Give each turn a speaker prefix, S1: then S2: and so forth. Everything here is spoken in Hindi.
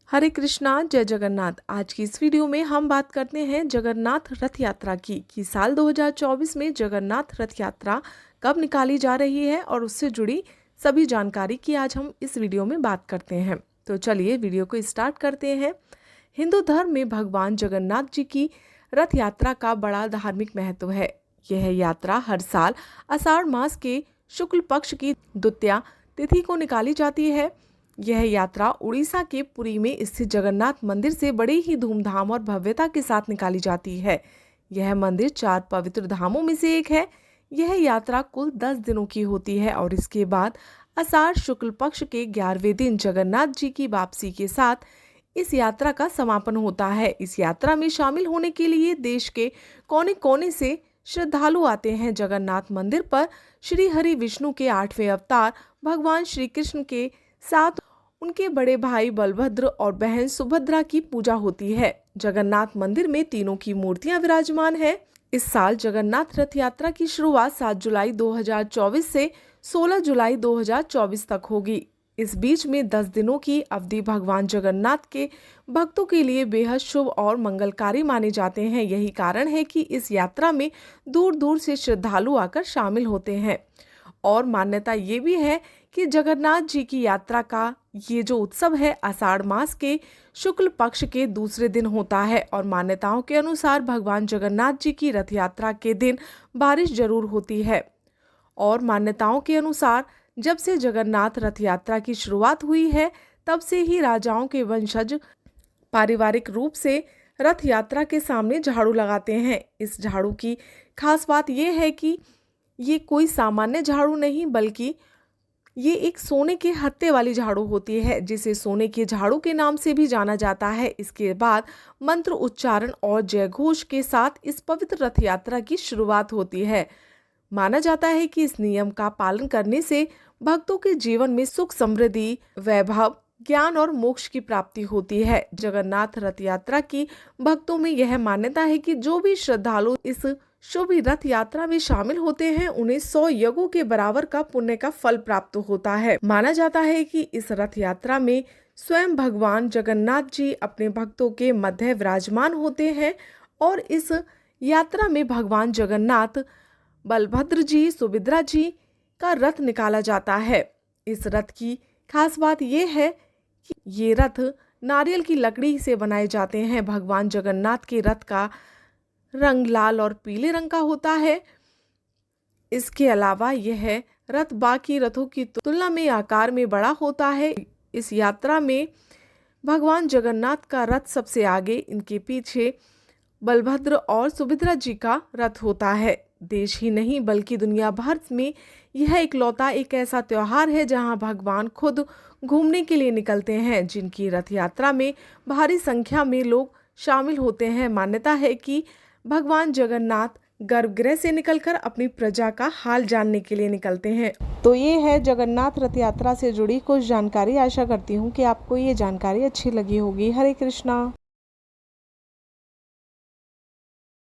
S1: हरे कृष्णा, जय जगन्नाथ। आज की इस वीडियो में हम बात करते हैं जगन्नाथ रथ यात्रा की कि साल 2024 में जगन्नाथ रथ यात्रा कब निकाली जा रही है और उससे जुड़ी सभी जानकारी की आज हम इस वीडियो में बात करते हैं। तो चलिए वीडियो को स्टार्ट करते हैं। हिंदू धर्म में भगवान जगन्नाथ जी की रथ यात्रा का बड़ा धार्मिक महत्व है। यह यात्रा हर साल आषाढ़ मास के शुक्ल पक्ष की द्वितीया तिथि को निकाली जाती है। यह यात्रा उड़ीसा के पुरी में स्थित जगन्नाथ मंदिर से बड़े ही धूमधाम और भव्यता के साथ निकाली जाती है। यह मंदिर 4 पवित्र धामों में से एक है। यह यात्रा कुल 10 दिनों की होती है और इसके बाद आषाढ़ शुक्ल पक्ष के 11वें दिन जगन्नाथ जी की वापसी के साथ इस यात्रा का समापन होता है। इस यात्रा में शामिल होने के लिए देश के कोने कोने से श्रद्धालु आते हैं। जगन्नाथ मंदिर पर श्री हरि विष्णु के 8वें अवतार भगवान श्री कृष्ण के साथ उनके बड़े भाई बलभद्र और बहन सुभद्रा की पूजा होती है। जगन्नाथ मंदिर में तीनों की मूर्तियां विराजमान है। इस साल जगन्नाथ रथ यात्रा की शुरुआत 7 जुलाई 2024 से 16 जुलाई 2024 तक होगी। इस बीच में 10 दिनों की अवधि भगवान जगन्नाथ के भक्तों के लिए बेहद शुभ और मंगलकारी माने जाते हैं। यही कारण है कि इस यात्रा में दूर दूर से श्रद्धालु आकर शामिल होते हैं। और मान्यता ये भी है कि जगन्नाथ जी की यात्रा का ये जो उत्सव है आषाढ़ मास के शुक्ल पक्ष के दूसरे दिन होता है। और मान्यताओं के अनुसार भगवान जगन्नाथ जी की रथ यात्रा के दिन बारिश जरूर होती है। और मान्यताओं के अनुसार जब से जगन्नाथ रथ यात्रा की शुरुआत हुई है तब से ही राजाओं के वंशज पारिवारिक रूप से रथ यात्रा के सामने झाड़ू लगाते हैं। इस झाड़ू की खास बात यह है कि ये कोई सामान्य झाड़ू नहीं बल्कि ये एक सोने के हत्थे वाली झाड़ू होती है जिसे सोने के झाड़ू के नाम से भी जाना जाता है। इसके बाद मंत्र उच्चारण और जयघोष के साथ इस पवित्र रथ यात्रा की शुरुआत होती है। माना जाता है कि इस नियम का पालन करने से भक्तों के जीवन में सुख, समृद्धि, वैभव, ज्ञान और मोक्ष की प्राप्ति होती है। जगन्नाथ रथ यात्रा की भक्तों में यह मान्यता है कि जो भी श्रद्धालु इस शुभ रथ यात्रा में शामिल होते हैं उन्हें 100 यज्ञों के बराबर का पुण्य का फल प्राप्त होता है। माना जाता है कि इस रथ यात्रा में स्वयं भगवान जगन्नाथ जी अपने भक्तों के मध्य विराजमान होते हैं और इस यात्रा में भगवान जगन्नाथ, बलभद्र जी, सुभद्रा जी का रथ निकाला जाता है। इस रथ की खास बात यह है कि ये रथ नारियल की लकड़ी से बनाए जाते हैं। भगवान जगन्नाथ के रथ का रंग लाल और पीले रंग का होता है। इसके अलावा यह रथ बाकी रथों की तुलना में आकार में बड़ा होता है। इस यात्रा में भगवान जगन्नाथ का रथ सबसे आगे, इनके पीछे बलभद्र और सुभद्रा जी का रथ होता है। देश ही नहीं बल्कि दुनिया भर में यह इकलौता एक ऐसा त्योहार है जहां भगवान खुद घूमने के लिए निकलते हैं, जिनकी रथ यात्रा में भारी संख्या में लोग शामिल होते हैं। मान्यता है कि भगवान जगन्नाथ गर्भगृह से निकलकर अपनी प्रजा का हाल जानने के लिए निकलते हैं। तो ये है जगन्नाथ रथ यात्रा से जुड़ी कुछ जानकारी। आशा करती हूँ कि आपको ये जानकारी अच्छी लगी होगी। हरे कृष्णा।